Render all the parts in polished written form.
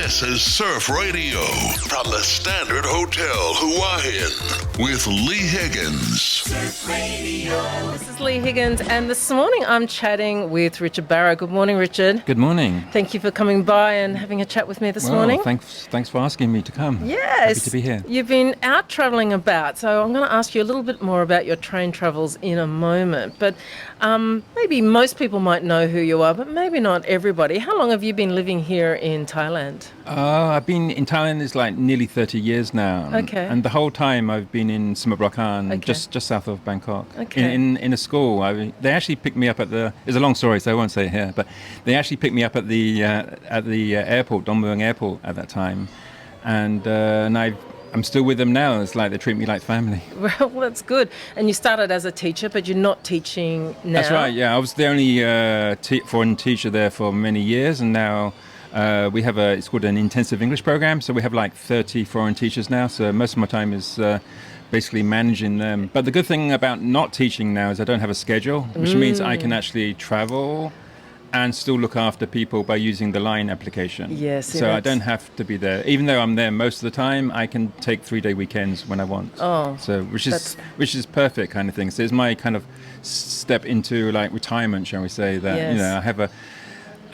This is Surf Radio from the Standard Hotel, Huahin, with Leigh Higgins. Surf Radio. This is Leigh Higgins, and this morning I'm chatting with Richard Barrow. Good morning, Richard. Good morning. Thank you for coming by and having a chat with me this morning. Thanks for asking me to come. Yes. Happy to be here. You've been out travelling about, so I'm going to ask you a little bit more about your train travels in a moment. But maybe most people might know who you are, but maybe not everybody. How long have you been living here in Thailand? I've been in Thailand is like nearly 30 years now. Okay. And the whole time I've been in Sumatra, Okay. just south of Bangkok. Okay. In a school. They actually picked me up at the. It's a long story, so I won't say it here. But they actually picked me up at the airport, Don Mueang Airport, at that time, and I'm still with them now. It's like they treat me like family. Well, that's good. And you started as a teacher, but you're not teaching now. That's right. Yeah, I was the only foreign teacher there for many years, and now. We have it's called an intensive English program, so we have like 30 foreign teachers now, so most of my time is basically managing them. But the good thing about not teaching now is I don't have a schedule, which means I can actually travel and still look after people by using the Line application. Yes. So I don't have to be there. Even though I'm there most of the time, I can take 3-day weekends when I want. Oh, so which is perfect kind of thing. So it's my kind of step into like retirement, shall we say, that Yes.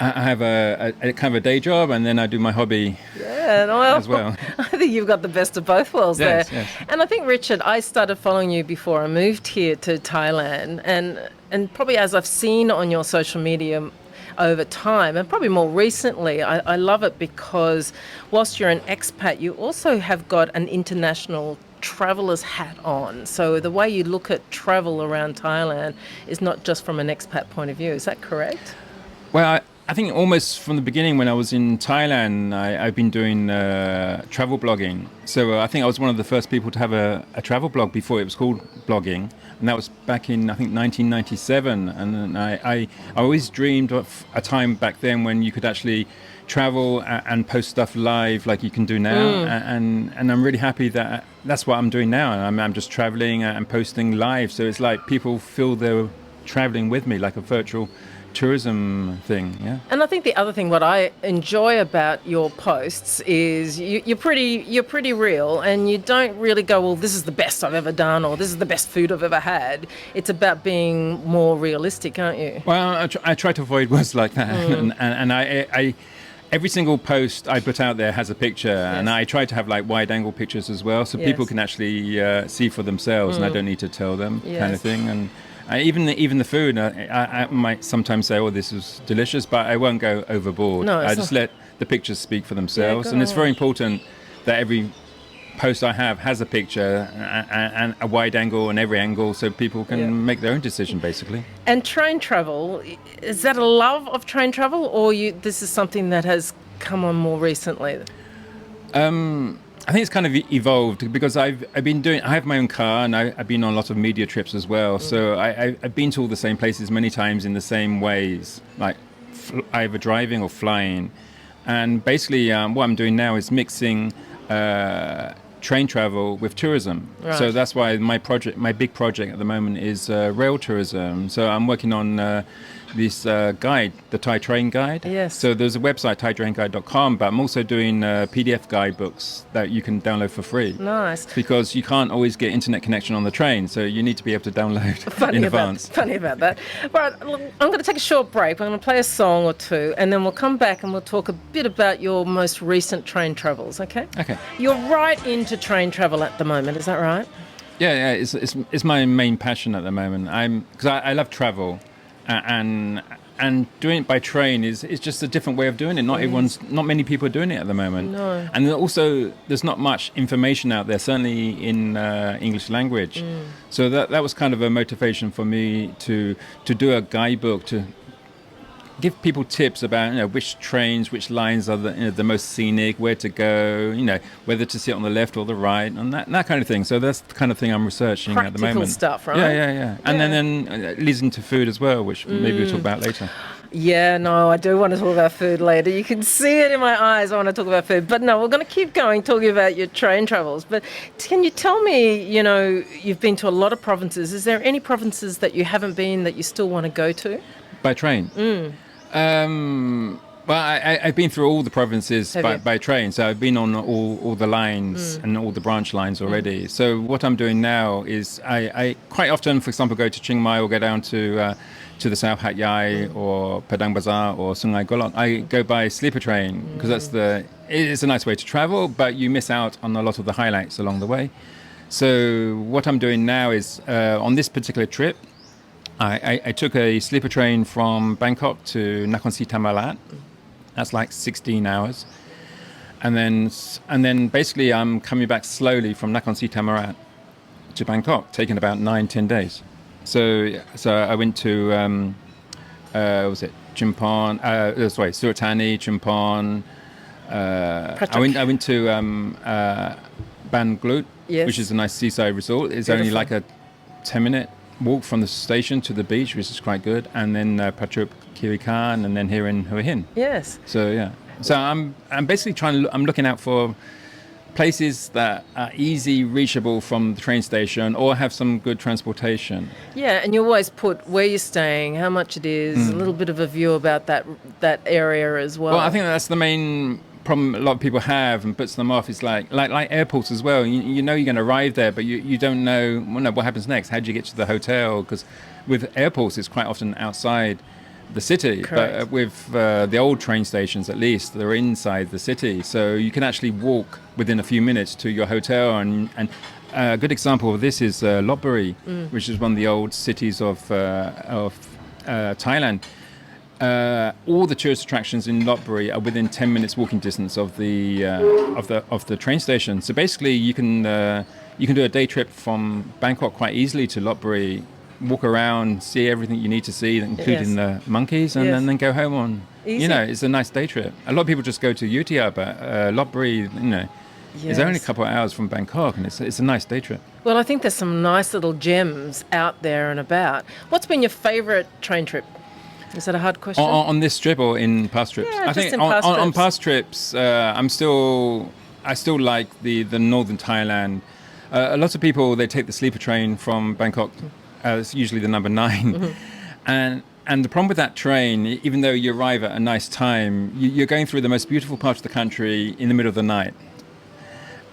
I have a kind of a day job, and then I do my hobby as well. I think you've got the best of both worlds there. Yes. And I think, Richard, I started following you before I moved here to Thailand, and probably as I've seen on your social media over time, and probably more recently, I love it because whilst you're an expat, you also have got an international traveller's hat on. So the way you look at travel around Thailand is not just from an expat point of view. Is that correct? Well, I think almost from the beginning when I was in Thailand, I've been doing travel blogging. So I think I was one of the first people to have a travel blog before it was called blogging. And that was back in, I think, 1997. And I always dreamed of a time back then when you could actually travel and post stuff live like you can do now. And I'm really happy that that's what I'm doing now. I'm just traveling and posting live. So it's like people feel they're traveling with me, like a virtual tourism thing. Yeah. And I think the other thing what I enjoy about your posts is you're pretty real, and you don't really go, well, this is the best I've ever done, or this is the best food I've ever had. It's about being more realistic, aren't you? Well, I try to avoid words like that, and I every single post I put out there has a picture, and I try to have like wide angle pictures as well, so people can actually see for themselves, and I don't need to tell them, kind of thing. And even the food, I might sometimes say, "Oh, this is delicious," but I won't go overboard. No, I just let the pictures speak for themselves, and it's very important that every post I have has a picture and a wide angle and every angle, so people can make their own decision, basically. And train travel, is that a love of train travel, or this is something that has come on more recently? I think it's kind of evolved because I have my own car, and I've been on a lot of media trips as well. So I've been to all the same places many times in the same ways, like either driving or flying. And basically what I'm doing now is mixing train travel with tourism. Right. So that's why my big project at the moment is rail tourism. So I'm working on this guide, the Thai Train Guide. Yes. So there's a website, thaitrainguide.com, but I'm also doing PDF guidebooks that you can download for free. Nice. Because you can't always get internet connection on the train, so you need to be able to download in advance. Funny about that. Right, I'm going to take a short break. I'm going to play a song or two, and then we'll come back and we'll talk a bit about your most recent train travels, okay? Okay. You're right into train travel at the moment, is that right? Yeah, it's my main passion at the moment. Because I love travel. And doing it by train is just a different way of doing it. Not many people are doing it at the moment. No. And also, there's not much information out there, certainly in English language. So that was kind of a motivation for me to do a guidebook to give people tips about which trains, which lines are the most scenic, where to go, whether to sit on the left or the right, and that kind of thing. So that's the kind of thing I'm researching at the moment. Practical stuff, right? Yeah. And then it leads into food as well, which maybe we'll talk about later. Yeah, no, I do want to talk about food later. You can see it in my eyes. I want to talk about food. But no, we're going to keep going talking about your train travels. But can you tell me, you've been to a lot of provinces. Is there any provinces that you haven't been that you still want to go to? By train? Well, I've been through all the provinces Have you? by train, so I've been on all the lines and all the branch lines already. So what I'm doing now is I quite often, for example, go to Chiang Mai or go down to the South Hat Yai or Padang Bazaar or Sungai Golok. I go by sleeper train because it's a nice way to travel, but you miss out on a lot of the highlights along the way. So what I'm doing now is on this particular trip, I took a sleeper train from Bangkok to Nakhon Si Thammarat. That's like 16 hours. And then basically I'm coming back slowly from Nakhon Si Thammarat to Bangkok, taking about 9-10 days. So I went to, what was it, Chimpon, Surat Thani, Chimpon. I went to Ban Glut, Yes. which is a nice seaside resort. It's Beautiful. only like a 10-minute walk from the station to the beach, which is quite good. And then Prachuap Khiri Khan, and then here in Huahin. Yes. So yeah. So I'm basically I'm looking out for places that are easy reachable from the train station or have some good transportation. Yeah, and you always put where you're staying, how much it is, a little bit of a view about that area as well. Well, I think that's the main problem a lot of people have and puts them off. Is like airports as well. You know you're going to arrive there, but you don't know what happens next. How do you get to the hotel? Because with airports, it's quite often outside the city. Correct. But with the old train stations, at least, they're inside the city. So you can actually walk within a few minutes to your hotel. And a good example of this is Lopburi, which is one of the old cities of Thailand. All the tourist attractions in Lopburi are within 10 minutes walking distance of the train station. So basically, you can do a day trip from Bangkok quite easily to Lopburi, walk around, see everything you need to see, including the monkeys, and then go home on. Easy. It's a nice day trip. A lot of people just go to UTR, but Lopburi, it's only a couple of hours from Bangkok, and it's a nice day trip. Well, I think there's some nice little gems out there and about. What's been your favourite train trip? Is that a hard question? On this trip or in past trips? Yeah, I think just in past trips. on past trips, I still like the northern Thailand. A lot of people, they take the sleeper train from Bangkok. It's usually the number 9, and the problem with that train, even though you arrive at a nice time, you're going through the most beautiful part of the country in the middle of the night.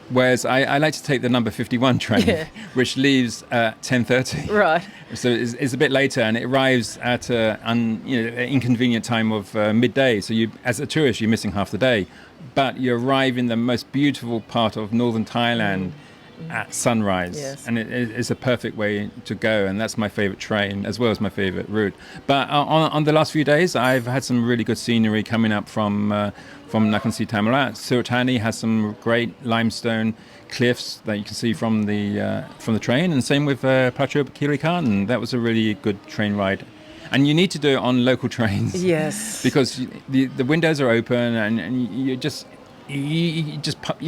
Whereas I like to take the number 51 train, which leaves at 10:30. Right. So it's a bit later, and it arrives at an inconvenient time of midday. So you, as a tourist, you're missing half the day, but you arrive in the most beautiful part of northern Thailand at sunrise, and it's a perfect way to go, and that's my favorite train as well as my favorite route. But on the last few days, I've had some really good scenery coming up from Nakhon Si Thammarat. Surat Thani has some great limestone cliffs that you can see from the train, and same with Prachuap Khiri Khan. And that was a really good train ride. And you need to do it on local trains, because the windows are open, and you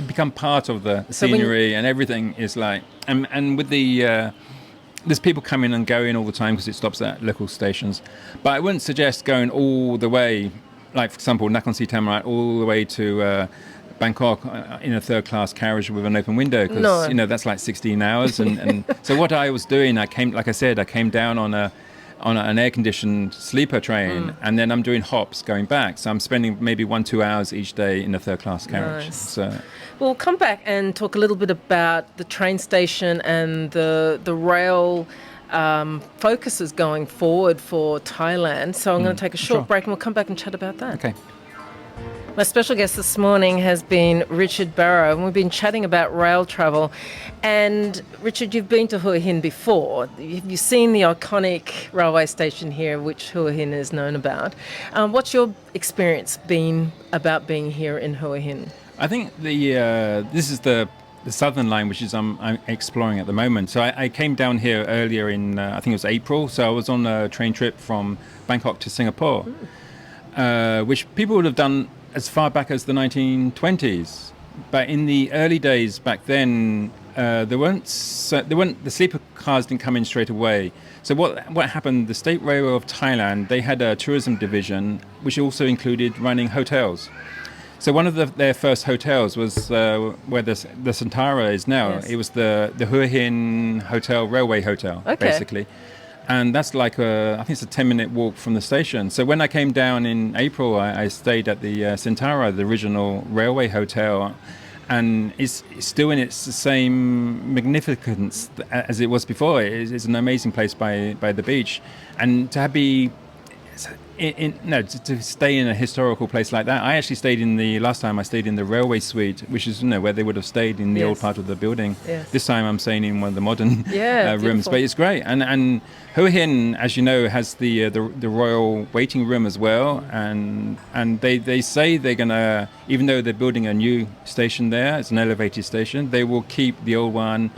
become part of the scenery, and everything is like, and with there's people coming and going all the time because it stops at local stations. But I wouldn't suggest going all the way, like for example Nakhon Si Thammarat, all the way to Bangkok in a third-class carriage with an open window, because that's like 16 hours. And so what I was doing, I came down on an air-conditioned sleeper train, and then I'm doing hops going back. So I'm spending maybe 1-2 hours each day in a third-class carriage. Nice. So, well, we'll come back and talk a little bit about the train station and the rail focuses going forward for Thailand. So I'm going to take a short break, and we'll come back and chat about that. Okay. My special guest this morning has been Richard Barrow, and we've been chatting about rail travel. And Richard, you've been to Huahin before. You've seen the iconic railway station here, which Huahin is known about. What's your experience been about being here in Huahin? I think this is the southern line, which is I'm exploring at the moment. So I came down here earlier in, I think it was April. So I was on a train trip from Bangkok to Singapore, which people would have done as far back as the 1920s. But in the early days back then, the sleeper cars didn't come in straight away. So what happened, the State Railway of Thailand, they had a tourism division, which also included running hotels. So one of their first hotels was where the Santara is now. Yes. It was the Huahin Hotel, Railway Hotel, basically. And that's like I think it's a 10-minute walk from the station. So when I came down in April, I stayed at the Centara, the original railway hotel, and it's still in its same magnificence as it was before. It's an amazing place by the beach, and to be to stay in a historical place like that. I actually stayed last time I stayed in the railway suite, which is where they would have stayed in the old part of the building. Yes. This time I'm staying in one of the modern rooms, beautiful. but it's great. And Huahin, as you know, has the royal waiting room as well, and they say they're gonna, even though they're building a new station there, it's an elevated station, they will keep the old one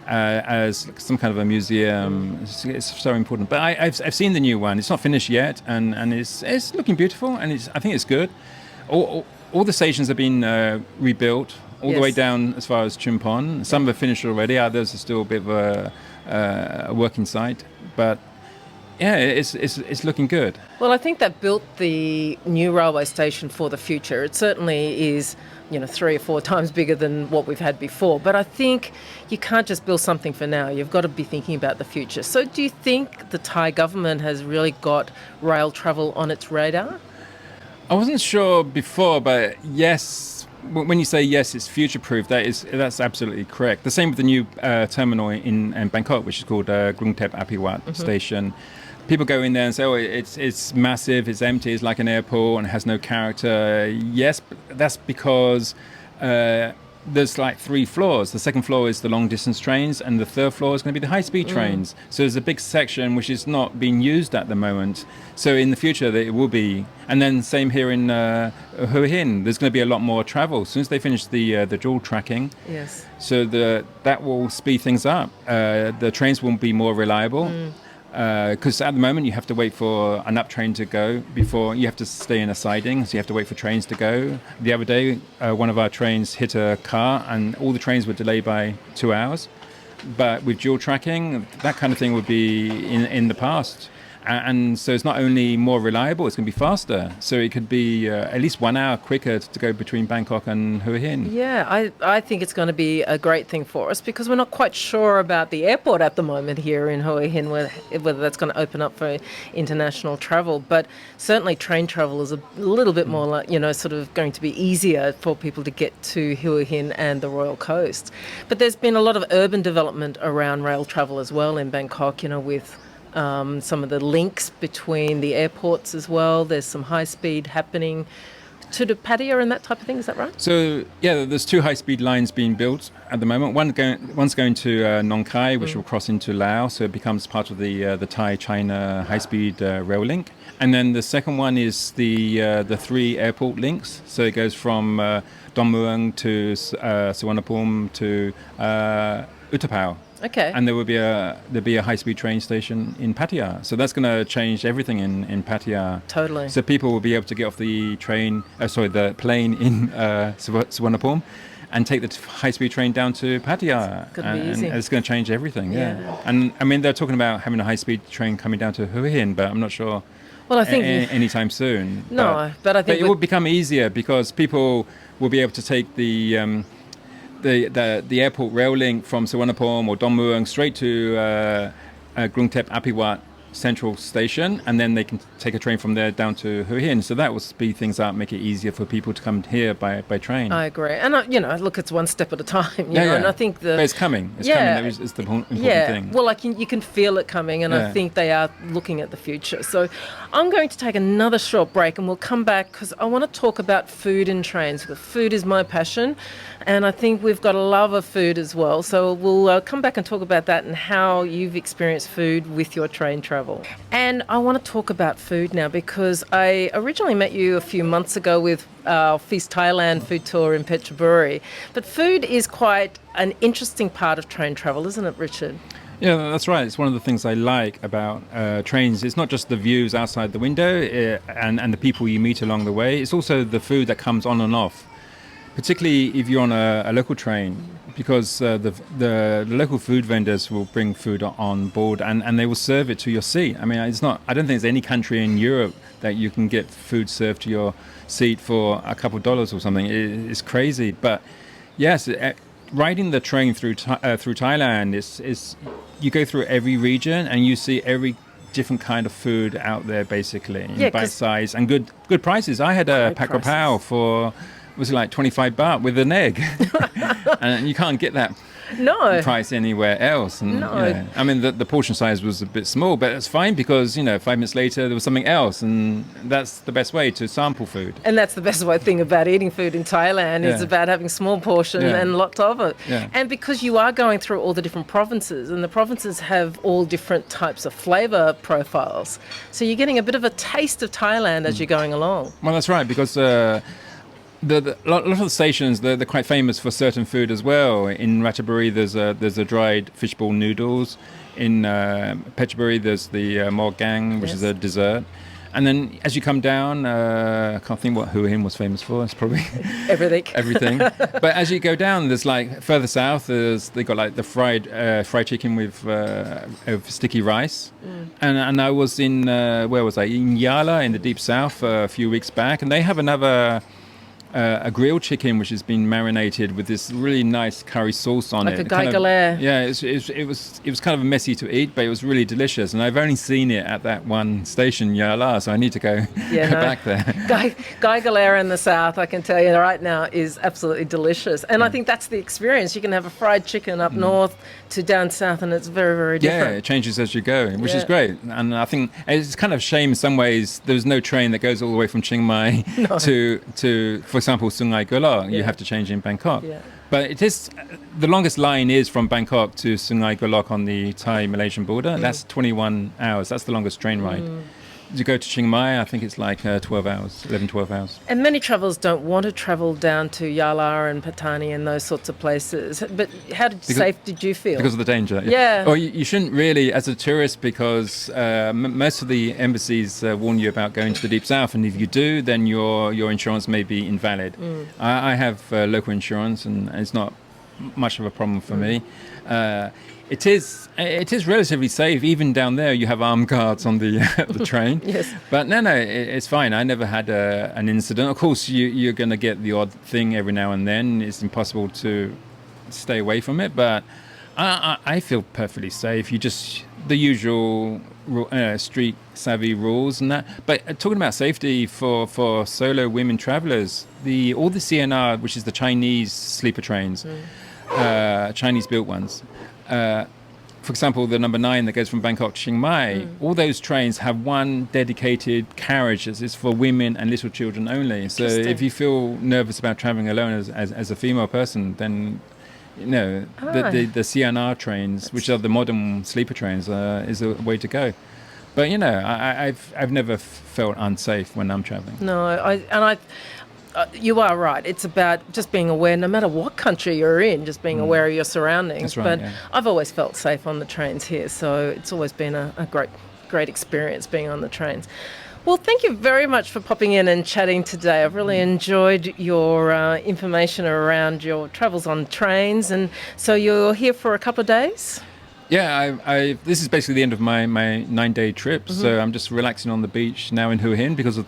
as some kind of a museum. It's so important. But I've seen the new one. It's not finished yet, and it's looking beautiful, and I think it's good. All the stations have been rebuilt all the way down as far as Chumpon. Some are finished already. Others are still a bit of a working site. But yeah, it's looking good. Well, I think that built the new railway station for the future. It certainly is, 3 or 4 times bigger than what we've had before. But I think you can't just build something for now. You've got to be thinking about the future. So do you think the Thai government has really got rail travel on its radar? I wasn't sure before, but yes. When you say yes, it's future-proof. That's absolutely correct. The same with the new terminal in Bangkok, which is called Grungtep Apiwat Station. People go in there and say, "Oh, it's massive, it's empty, it's like an airport, and it has no character." Yes, but that's because there's like 3 floors. The second floor is the long-distance trains, and the third floor is going to be the high-speed trains. So there's a big section which is not being used at the moment. So in the future, it will be. And then same here in Huahin, there's going to be a lot more travel. As soon as they finish the dual tracking, so that will speed things up. The trains will be more reliable. Because at the moment you have to wait for an up train to go before you have to stay in a siding, so you have to wait for trains to go. The other day, one of our trains hit a car, and all the trains were delayed by 2 hours. But with dual tracking, that kind of thing would be in the past. And so it's not only more reliable, it's going to be faster. So it could be at least 1 hour quicker to go between Bangkok and Huahin. Yeah, I think it's going to be a great thing for us because we're not quite sure about the airport at the moment here in Huahin, whether that's going to open up for international travel. But certainly train travel is a little bit more like, sort of going to be easier for people to get to Huahin and the Royal Coast. But there's been a lot of urban development around rail travel as well in Bangkok, with some of the links between the airports as well. There's some high speed happening to the Pattaya and that type of thing. Is that right? So yeah, there's 2 high speed lines being built at the moment. One's going to Nong Khai, which will cross into Laos, so it becomes part of the Thai-China high speed rail link. And then the second one is the 3 airport links. So it goes from Don Mueang to Suvarnabhumi to Utapao. Okay. And there'll be a high-speed train station in Pattaya. So that's going to change everything in Pattaya. Totally. So people will be able to get off the plane in Suvarnabhumi and take the high-speed train down to Pattaya. And it's going to change everything, yeah. And I mean, they're talking about having a high-speed train coming down to Huahin, but I'm not sure. Well, I think anytime soon. No, but I think it will become easier because people will be able to take the airport rail link from Suvarnabhumi or Don Mueang straight to Grungtep Apiwat Central Station, and then they can take a train from there down to Huahin. So that will speed things up, make it easier for people to come here by train. I agree, and look, it's one step at a time. You know, and I think but it's coming. It's coming. That is the important thing. Well, you can feel it coming, and I think they are looking at the future. So I'm going to take another short break, and we'll come back because I want to talk about food in trains. Because food is my passion, and I think we've got a love of food as well. So we'll come back and talk about that and how you've experienced food with your train travel. And I want to talk about food now because I originally met you a few months ago with our Feast Thailand food tour in Phetchaburi. But food is quite an interesting part of train travel, isn't it, Richard? Yeah, that's right. It's one of the things I like about trains. It's not just the views outside the window and the people you meet along the way. It's also the food that comes on and off, particularly if you're on a local train, because the local food vendors will bring food on board and they will serve it to your seat. I mean, I don't think there's any country in Europe that you can get food served to your seat for a couple of dollars or something. It's crazy. But yes, riding the train through Thailand is you go through every region and you see every different kind of food out there, basically, in Yeah, bite size and good prices. I had a pak pao for, was it like 25 baht with an egg? And you can't get that price anywhere else. And, I mean, the portion size was a bit small, but it's fine because, 5 minutes later there was something else, and that's the best way to sample food. And that's the best thing about eating food in Thailand is about having small portions and lots of it. Yeah. And because you are going through all the different provinces, and the provinces have all different types of flavour profiles, so you're getting a bit of a taste of Thailand as you're going along. Well, that's right, because a lot of the stations, they're quite famous for certain food as well. In Ratchaburi, there's a dried fishball noodles. In Phetchaburi, there's the Mor Gang, which is a dessert. And then as you come down, I can't think what Huahin was famous for. It's probably everything. But as you go down, there's like further south, they got like the fried chicken with sticky rice. And I was in where was I? In Yala in the deep south a few weeks back, and they have another. A grilled chicken which has been marinated with this really nice curry sauce on it. Like a gai galère. Yeah, it was kind of messy to eat, but it was really delicious. And I've only seen it at that one station, Yala, so I need to go back there. Gai galère in the south, I can tell you right now, is absolutely delicious. And I think that's the experience. You can have a fried chicken up north to down south, and it's very, very different. Yeah, it changes as you go, which is great. And I think it's kind of a shame in some ways there's no train that goes all the way from Chiang Mai to for example, Sungai Golok. You have to change in Bangkok. Yeah. But it is, the longest line is from Bangkok to Sungai Golok on the Thai-Malaysian border. That's 21 hours. That's the longest train ride. You go to Chiang Mai, I think it's like 12 hours. And many travellers don't want to travel down to Yala and Patani and those sorts of places. But how safe did you feel? Because of the danger. Yeah. Or you shouldn't really, as a tourist, because most of the embassies warn you about going to the Deep South. And if you do, then your insurance may be invalid. I have local insurance, and it's not much of a problem for me. It is relatively safe. Even down there, you have armed guards on the train. Yes. But no, it's fine. I never had an incident. Of course, you're going to get the odd thing every now and then. It's impossible to stay away from it. But I feel perfectly safe. You just the usual street savvy rules and that. But talking about safety for solo women travellers, all the CNR, which is the Chinese sleeper trains, Chinese built ones. For example, the number 9 that goes from Bangkok to Chiang Mai, all those trains have one dedicated carriage that is for women and little children only. So if you feel nervous about traveling alone as a female person, then the CNR trains, which are the modern sleeper trains, is a way to go. But I've never felt unsafe when I'm traveling. No, you are right. It's about just being aware, no matter what country you're in, just being aware of your surroundings. That's right, but yeah. I've always felt safe on the trains here, so it's always been a great experience being on the trains. Well, thank you very much for popping in and chatting today. I've really enjoyed your information around your travels on trains. And so you're here for a couple of days? Yeah, this is basically the end of my 9-day trip. So I'm just relaxing on the beach now in Huahin because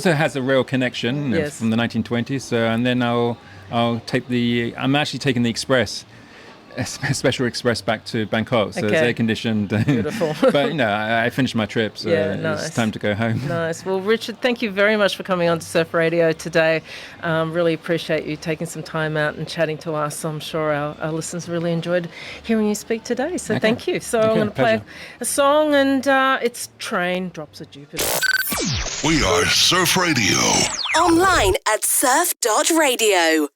it has a rail connection from the 1920s. So and then I'm actually taking the express, a special express back to Bangkok. So it's air conditioned. Beautiful. But I finished my trip, so it's time to go home. Nice. Well, Richard, thank you very much for coming on to Surf Radio today. Really appreciate you taking some time out and chatting to us. I'm sure our listeners really enjoyed hearing you speak today. So thank you. So I'm going to play a song, and it's Train Drops of Jupiter. We are Surf Radio. Online at surf.radio.